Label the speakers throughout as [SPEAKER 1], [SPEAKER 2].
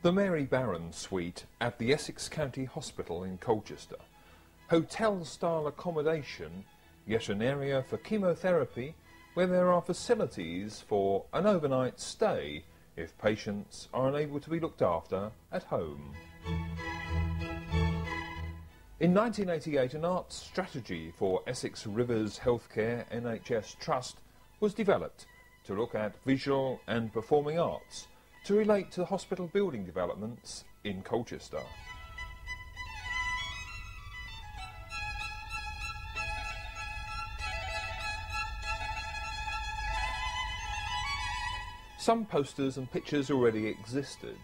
[SPEAKER 1] The Mary Barron Suite at the Essex County Hospital in Colchester. Hotel-style accommodation, yet an area for chemotherapy where there are facilities for an overnight stay if patients are unable to be looked after at home. In 1988, an arts strategy for Essex Rivers Healthcare NHS Trust was developed to look at visual and performing arts to relate to the hospital building developments in Colchester. Some posters and pictures already existed,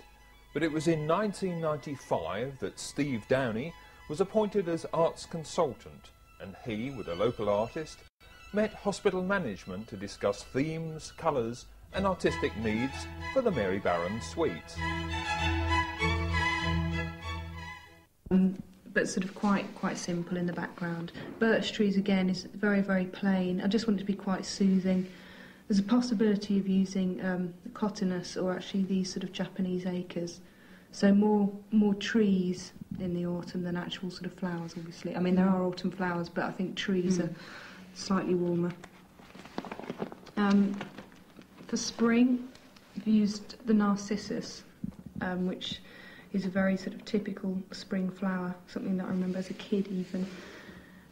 [SPEAKER 1] but it was in 1995 that Steve Downey was appointed as arts consultant, and he, with a local artist, met hospital management to discuss themes, colours and artistic needs for the Mary Barron Suite.
[SPEAKER 2] But sort of quite simple in the background. Birch trees again is very plain. I just want it to be quite soothing. There's a possibility of using cotinus or actually these sort of Japanese acres. So more trees in the autumn than actual sort of flowers, obviously. I mean, there are autumn flowers, but I think trees are slightly warmer. For spring, I've used the narcissus, which is a very sort of typical spring flower, something that I remember as a kid even.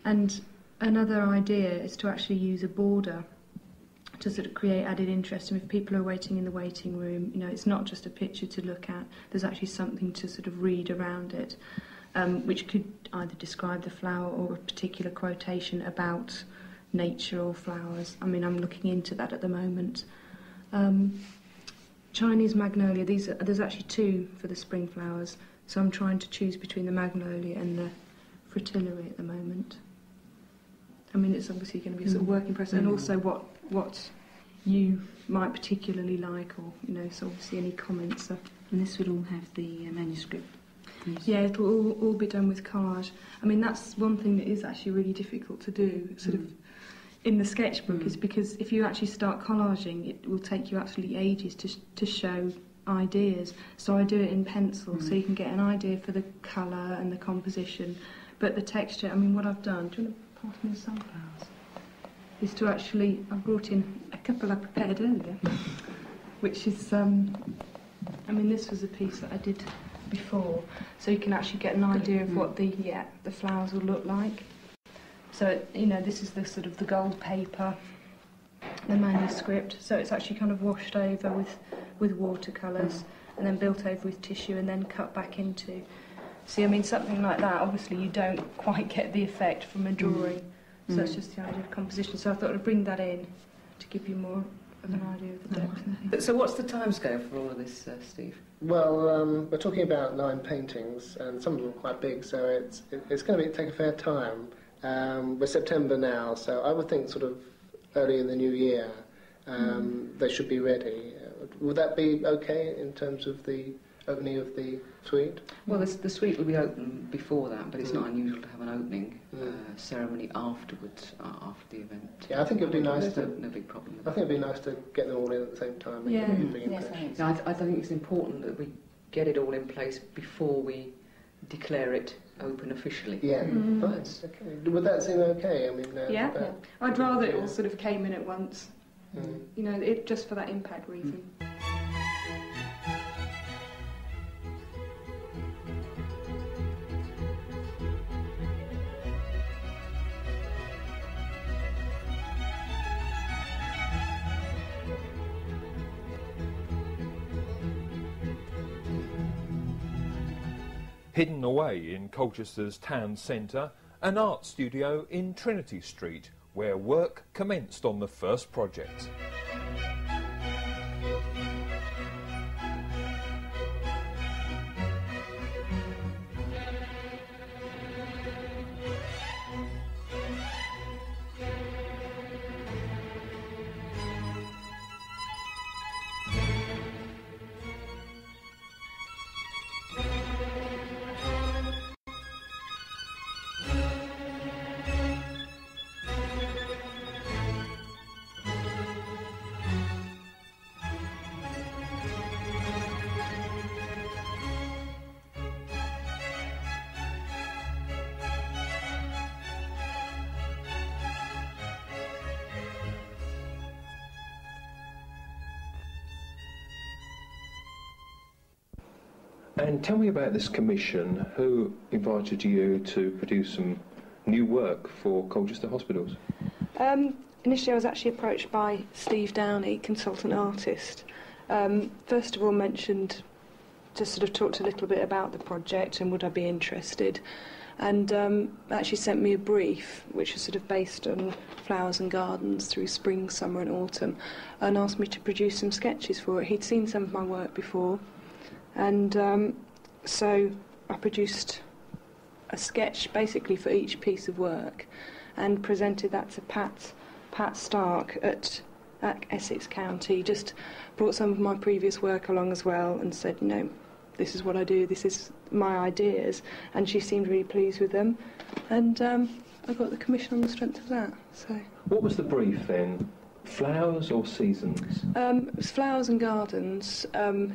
[SPEAKER 2] And another idea is to actually use a border to sort of create added interest. And if people are waiting in the waiting room, you know, it's not just a picture to look at, there's actually something to sort of read around it, which could either describe the flower or a particular quotation about nature or flowers. I mean, I'm looking into that at the moment. Chinese magnolia, there's actually two for the spring flowers, so I'm trying to choose between the magnolia and the fritillary at the moment. I mean, it's obviously going to be a sort of work in progress, and also what you might particularly like, or, you know, so obviously any comments. And
[SPEAKER 3] this would all have the manuscript. Yes.
[SPEAKER 2] Yeah, it'll all be done with collage. I mean, that's one thing that is actually really difficult to do, sort of, in the sketchbook, is because if you actually start collaging, it will take you absolutely ages to show ideas. So I do it in pencil, so you can get an idea for the colour and the composition. But the texture, I mean, what I've done, do you want to pass me the sunflowers? Is to actually, I brought in a couple I prepared earlier, which is, I mean, this was a piece that I did before, so you can actually get an idea of what the flowers will look like. So, you know, this is the sort of the gold paper, the manuscript, so it's actually kind of washed over with watercolours and then built over with tissue and then cut back into. See, I mean, something like that, obviously you don't quite get the effect from a drawing, so that's just the idea of composition. So I thought I'd bring that in to give you more of an idea of the depth.
[SPEAKER 4] So what's the timescale for all of this, Steve?
[SPEAKER 5] Well, we're talking about 9 paintings, and some of them are quite big, so it's going to take a fair time. We're September now, so I would think sort of early in the new year they should be ready. Would that be okay in terms of the opening of the suite?
[SPEAKER 4] Well, the suite will be open before that, but it's not unusual to have an opening ceremony afterwards, after the event.
[SPEAKER 5] Yeah, I think it would be nice to...
[SPEAKER 4] No big problem.
[SPEAKER 5] I think it would be nice to get them all in at the same time.
[SPEAKER 2] Yeah.
[SPEAKER 4] I think it's important that we get it all in place before we declare it open officially.
[SPEAKER 5] Yeah, fine. Okay. Would that seem okay? I mean,
[SPEAKER 2] yeah. I'd rather it all sort of came in at once. You know, just for that impact reason.
[SPEAKER 1] Hidden away in Colchester's town centre, an art studio in Trinity Street, where work commenced on the first project. And tell me about this commission. Who invited you to produce some new work for Colchester Hospitals?
[SPEAKER 2] Initially I was actually approached by Steve Downey, consultant artist. First of all mentioned, just sort of talked a little bit about the project and would I be interested, and actually sent me a brief which was sort of based on flowers and gardens through spring, summer and autumn, and asked me to produce some sketches for it. He'd seen some of my work before, and so I produced a sketch basically for each piece of work and presented that to Pat Stark at Essex County. Just brought some of my previous work along as well and said, you know, this is what I do, this is my ideas, and she seemed really pleased with them, and I got the commission on the strength of that. So
[SPEAKER 1] what was the brief then? Flowers or seasons?
[SPEAKER 2] It was flowers and gardens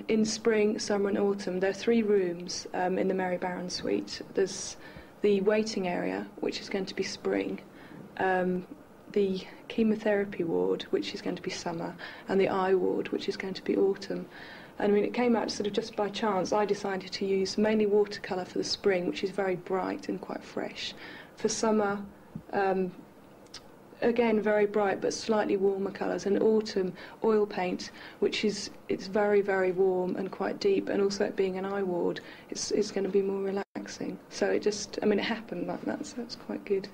[SPEAKER 2] in spring, summer and autumn. There are 3 rooms in the Mary Barron suite. There's the waiting area, which is going to be spring, the chemotherapy ward, which is going to be summer, and the eye ward, which is going to be autumn. And I mean, it came out sort of just by chance. I decided to use mainly watercolour for the spring, which is very bright and quite fresh. For summer, again very bright but slightly warmer colours, and autumn oil paint, which it's very, very warm and quite deep, and also it being an eye ward, it's going to be more relaxing. So it just, I mean, it happened like that, so it's quite good.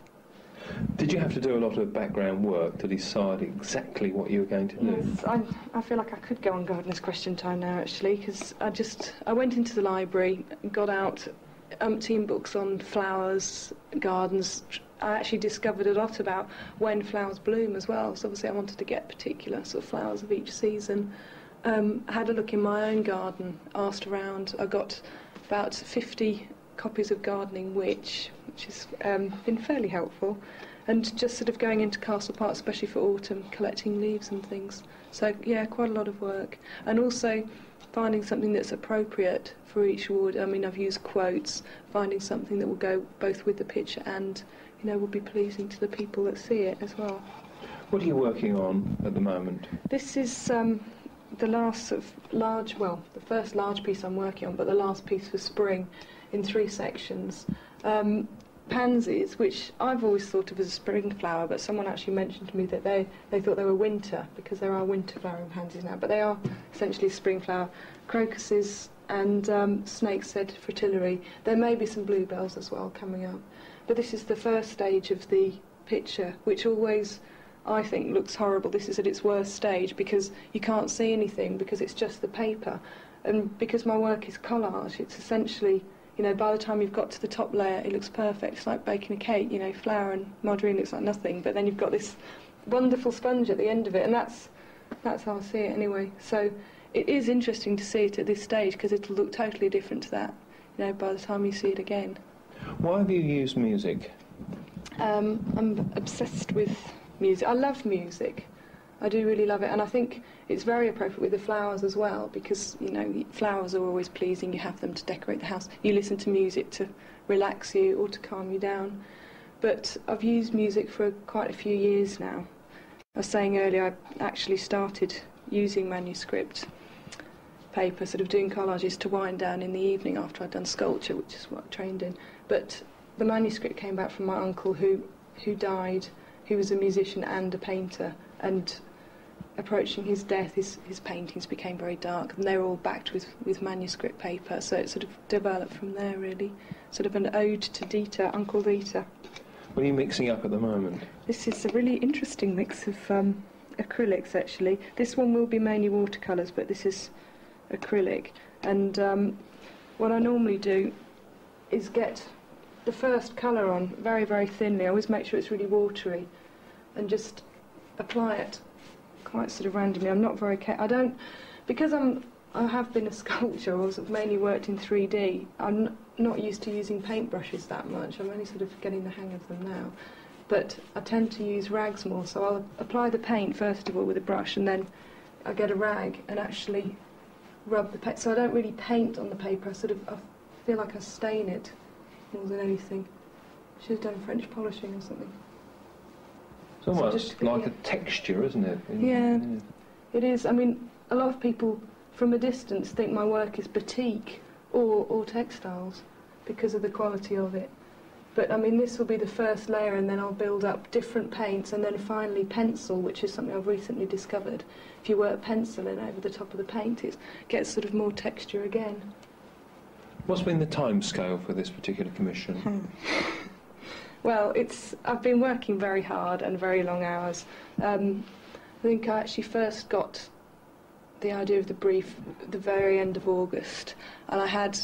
[SPEAKER 1] Did you have to do a lot of background work to decide exactly what you were going to do?
[SPEAKER 2] Yes, I feel like I could go on gardener's question time now, actually, because I went into the library, got out umpteen books on flowers, gardens. I actually discovered a lot about when flowers bloom as well, so obviously I wanted to get particular sort of flowers of each season. Had a look in my own garden, asked around. I got about 50 copies of Gardening which has been fairly helpful, and just sort of going into Castle Park, especially for autumn, collecting leaves and things. So yeah, quite a lot of work, and also finding something that's appropriate for each ward. I mean, I've used quotes, finding something that will go both with the picture and, you know, will be pleasing to the people that see it as well.
[SPEAKER 1] What are you working on at the moment?
[SPEAKER 2] This is the last sort of large, well, the first large piece I'm working on, but the last piece for spring in 3 sections. Pansies, which I've always thought of as a spring flower, but someone actually mentioned to me that they thought they were winter, because there are winter flowering pansies now, but they are essentially spring flower. Crocuses and snake's head fritillary. There may be some bluebells as well coming up. But this is the first stage of the picture, which always, I think, looks horrible. This is at its worst stage because you can't see anything, because it's just the paper. And because my work is collage, it's essentially, you know, by the time you've got to the top layer, it looks perfect. It's like baking a cake, you know, flour and margarine looks like nothing, but then you've got this wonderful sponge at the end of it, and that's how I see it anyway. So it is interesting to see it at this stage, because it'll look totally different to that, you know, by the time you see it again.
[SPEAKER 1] Why have you used music?
[SPEAKER 2] I'm obsessed with music. I love music. I do really love it, and I think it's very appropriate with the flowers as well, because, you know, flowers are always pleasing. You have them to decorate the house. You listen to music to relax you or to calm you down. But I've used music for quite a few years now. I was saying earlier, I actually started using manuscript paper, sort of doing collages to wind down in the evening after I'd done sculpture, which is what I trained in. But the manuscript came back from my uncle who died, who was a musician and a painter, and approaching his death, his paintings became very dark, and they were all backed with manuscript paper, so it sort of developed from there, really. Sort of an ode to Dieter, Uncle Dieter.
[SPEAKER 1] What are you mixing up at the moment?
[SPEAKER 2] This is a really interesting mix of acrylics, actually. This one will be mainly watercolours, but this is acrylic. And what I normally do is get the first colour on very, very thinly. I always make sure it's really watery, and just apply it quite sort of randomly. I'm not very because I have been a sculptor, or sort of mainly worked in 3D. I'm not used to using paintbrushes that much. I'm only sort of getting the hang of them now. But I tend to use rags more, so I'll apply the paint first of all with a brush, and then I get a rag and actually rub the paint. So I don't really paint on the paper. I feel like I stain it more than anything. Should have done French polishing or something.
[SPEAKER 1] It's almost like a texture, isn't it?
[SPEAKER 2] Yeah, it is. I mean, a lot of people from a distance think my work is batik, or textiles because of the quality of it. But I mean, this will be the first layer, and then I'll build up different paints, and then finally pencil, which is something I've recently discovered. If you work pencil in over the top of the paint, it gets sort of more texture again.
[SPEAKER 1] What's been the time scale for this particular commission?
[SPEAKER 2] Well, I've been working very hard and very long hours. I think I actually first got the idea of the brief at the very end of August, and I had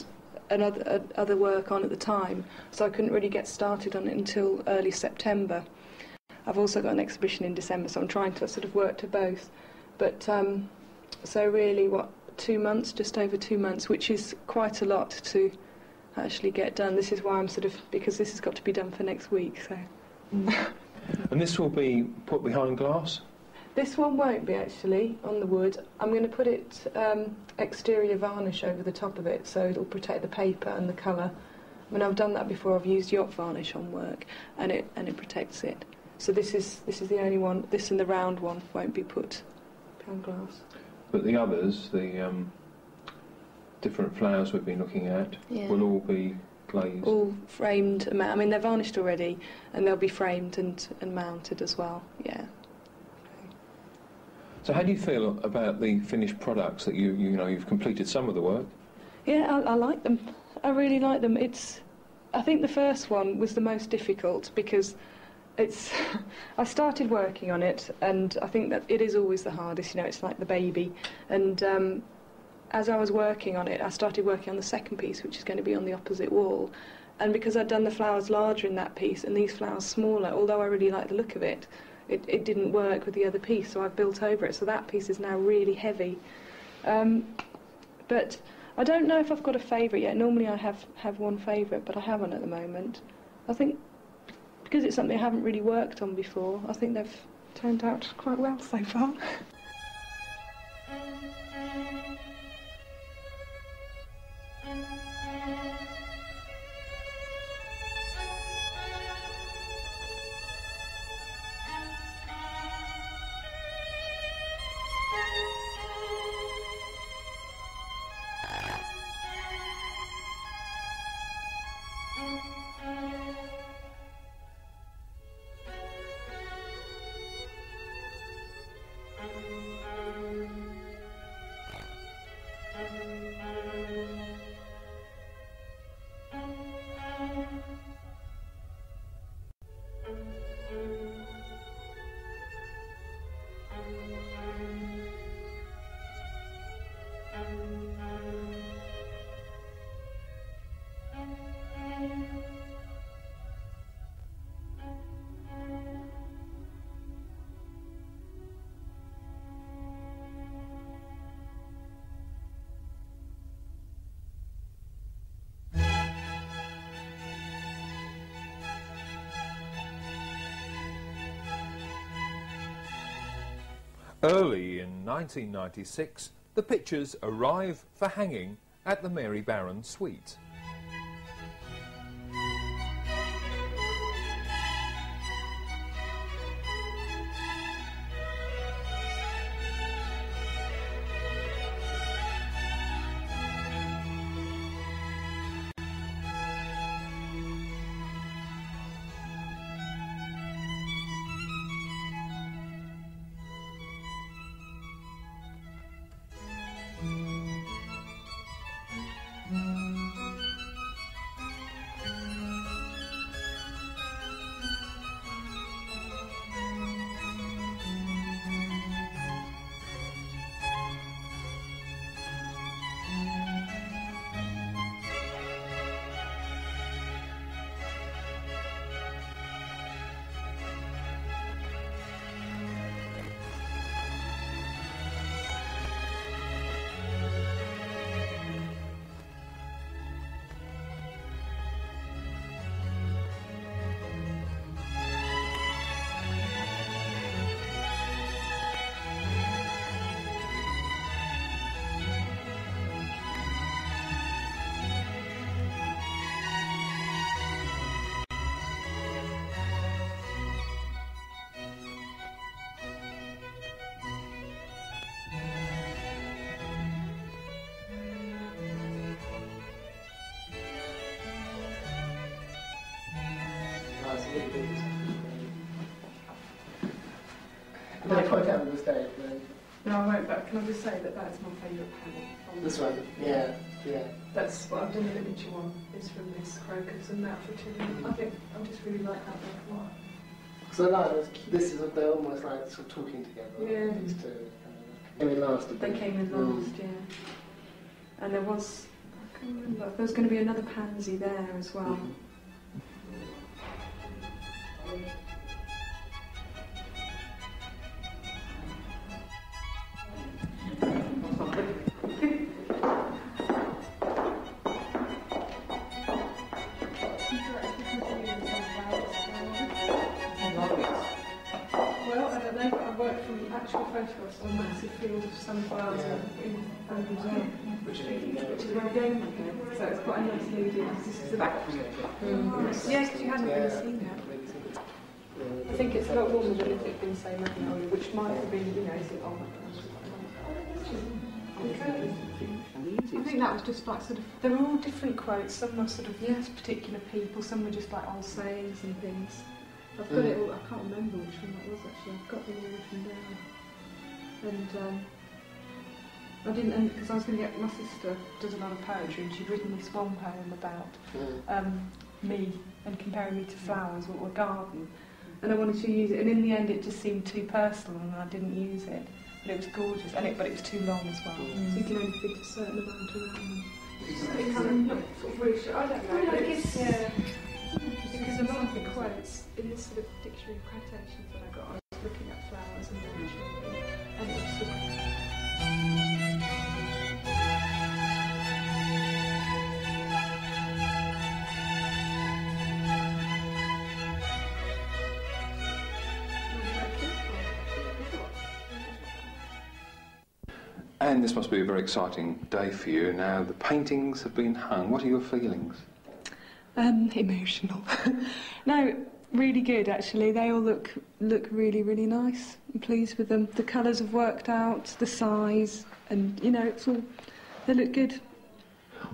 [SPEAKER 2] other work on at the time, so I couldn't really get started on it until early September. I've also got an exhibition in December, so I'm trying to sort of work to both. But so really, 2 months, just over 2 months, which is quite a lot to actually get done. This is why I'm because this has got to be done for next week. So.
[SPEAKER 1] And this will be put behind glass?
[SPEAKER 2] This one won't be actually on the wood. I'm going to put it exterior varnish over the top of it, so it'll protect the paper and the colour. I mean, I've done that before. I've used yacht varnish on work, and it protects it. So this is the only one. This and the round one won't be put behind glass.
[SPEAKER 1] But the others, the different flowers we've been looking at, will all be glazed.
[SPEAKER 2] All framed. I mean, they're varnished already, and they'll be framed and mounted as well. Yeah.
[SPEAKER 1] So how do you feel about the finished products that you've completed some of the work?
[SPEAKER 2] Yeah, I like them. I really like them. I think the first one was the most difficult because I started working on it, and I think that it is always the hardest. It's like the baby. And as I was working on it, I started working on the second piece, which is going to be on the opposite wall. And because I'd done the flowers larger in that piece and these flowers smaller, although I really like the look of it, it didn't work with the other piece, so I've built over it. So that piece is now really heavy. But I don't know if I've got a favourite yet. Normally I have one favourite, but I haven't at the moment. I think because it's something I haven't really worked on before, I think they've turned out quite well so far.
[SPEAKER 1] Early in 1996, the pictures arrive for hanging at the Mary Barron Suite.
[SPEAKER 5] Can I point out a mistake?
[SPEAKER 2] No, I won't, but can I just say that that's my favourite panel?
[SPEAKER 5] This one? Yeah, yeah.
[SPEAKER 2] That's what I've done the literature one, is from this crocus and that for I think I just really like that one.
[SPEAKER 5] So I like this is they're almost like sort of talking together.
[SPEAKER 2] Yeah.
[SPEAKER 5] These two came in last.
[SPEAKER 2] They came in last, yeah. And there was, I can't remember, there was going to be another pansy there as well. Actual photographs of a massive field of sunflowers in which is where I'm going with it. So it's quite a nice lead in, because this is the back. Yeah, because you hadn't really seen that. I think it's a lot warmer than if it'd been, say, magnolia, which might have been, you know, I think that was just like sort of, they were all different quotes. Some were sort of particular people, some were just like old sayings and things. I've got it all, I can't remember which one that was actually, I've got them all written down. And I didn't, because I was going to get, my sister does a lot of poetry and she'd written this one poem about me and comparing me to flowers or a garden. And I wanted to use it, and in the end it just seemed too personal and I didn't use it. But it was gorgeous, and but it was too long as well. So you can only fit a certain amount around them. So it kind of sort of reassured, I don't know, but it's, because a lot of the quotes in this sort of dictionary of quotations that I got, I was looking at flowers and nature, and it was sort of...
[SPEAKER 1] And this must be a very exciting day for you. Now, the paintings have been hung. What are your feelings?
[SPEAKER 2] Emotional. No, really good actually. They all look really, really nice. I'm pleased with them. The colours have worked out, the size, and you know, it's all, they look good.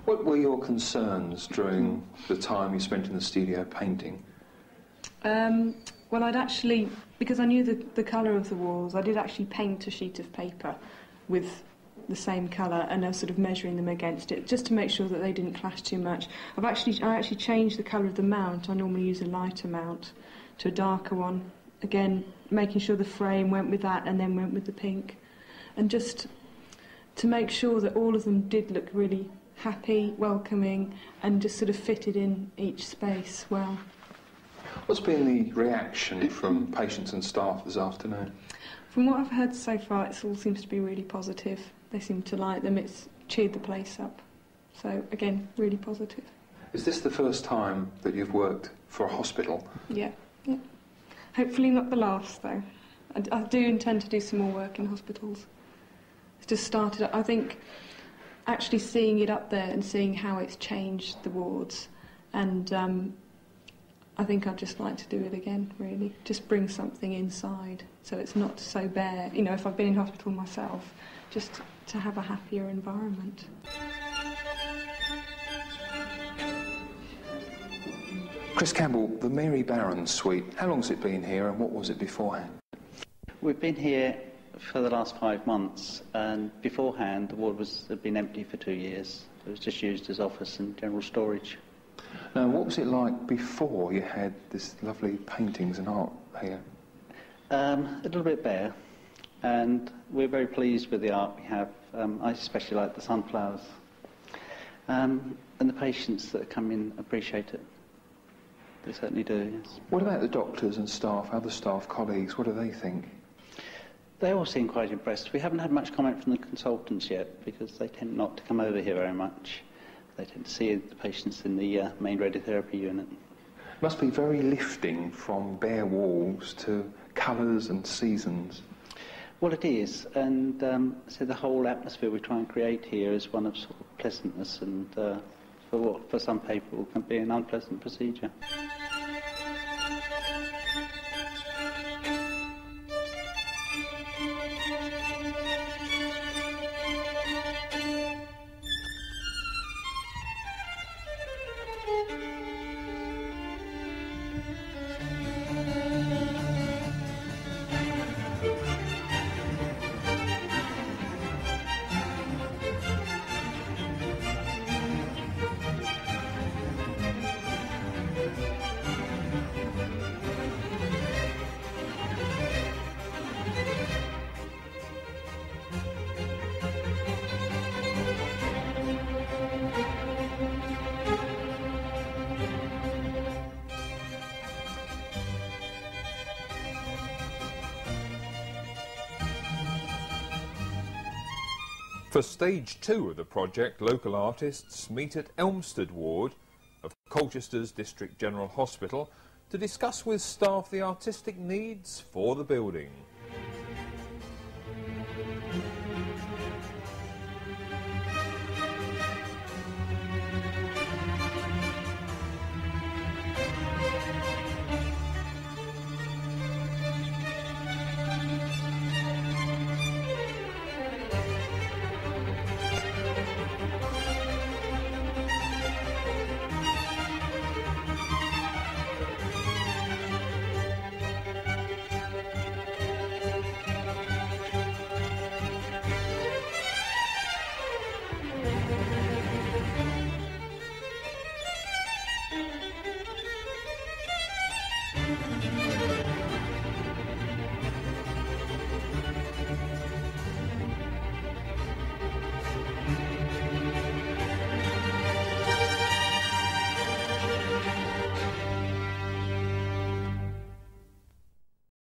[SPEAKER 1] What were your concerns during the time you spent in the studio painting?
[SPEAKER 2] Well, I'd actually, because I knew the colour of the walls, I did actually paint a sheet of paper with the same colour, and I was sort of measuring them against it just to make sure that they didn't clash too much. I actually changed the colour of the mount. I normally use a lighter mount to a darker one. Again, making sure the frame went with that and then went with the pink. And just to make sure that all of them did look really happy, welcoming, and just sort of fitted in each space well.
[SPEAKER 1] What's been the reaction from patients and staff this afternoon?
[SPEAKER 2] From what I've heard so far, it all seems to be really positive. They seem to like them. It's cheered the place up. So, again, really positive.
[SPEAKER 1] Is this the first time that you've worked for a hospital?
[SPEAKER 2] Yeah. Hopefully not the last, though. I do intend to do some more work in hospitals. It's just started, I think, actually seeing it up there and seeing how it's changed the wards. And I think I'd just like to do it again, really. Just bring something inside so it's not so bare. You know, if I've been in hospital myself, just to have a happier environment.
[SPEAKER 1] Chris Campbell, the Mary Barron suite, how long has it been here and what was it beforehand?
[SPEAKER 6] We've been here for the last 5 months, and beforehand the ward had been empty for 2 years. It was just used as office and general storage.
[SPEAKER 1] Now, what was it like before you had this lovely paintings and art here?
[SPEAKER 6] A little bit bare, and we're very pleased with the art we have. I especially like the sunflowers. And the patients that come in appreciate it. They certainly do, yes.
[SPEAKER 1] What about the doctors and staff, other staff, colleagues, what do they think?
[SPEAKER 6] They all seem quite impressed. We haven't had much comment from the consultants yet, because they tend not to come over here very much. They tend to see the patients in the main radiotherapy unit.
[SPEAKER 1] It must be very lifting from bare walls to colours and seasons.
[SPEAKER 6] Well, it is, and so the whole atmosphere we try and create here is one of sort of pleasantness, and for what for some people can be an unpleasant procedure.
[SPEAKER 1] For stage 2 of the project, local artists meet at Elmstead Ward of Colchester's District General Hospital to discuss with staff the artistic needs for the building.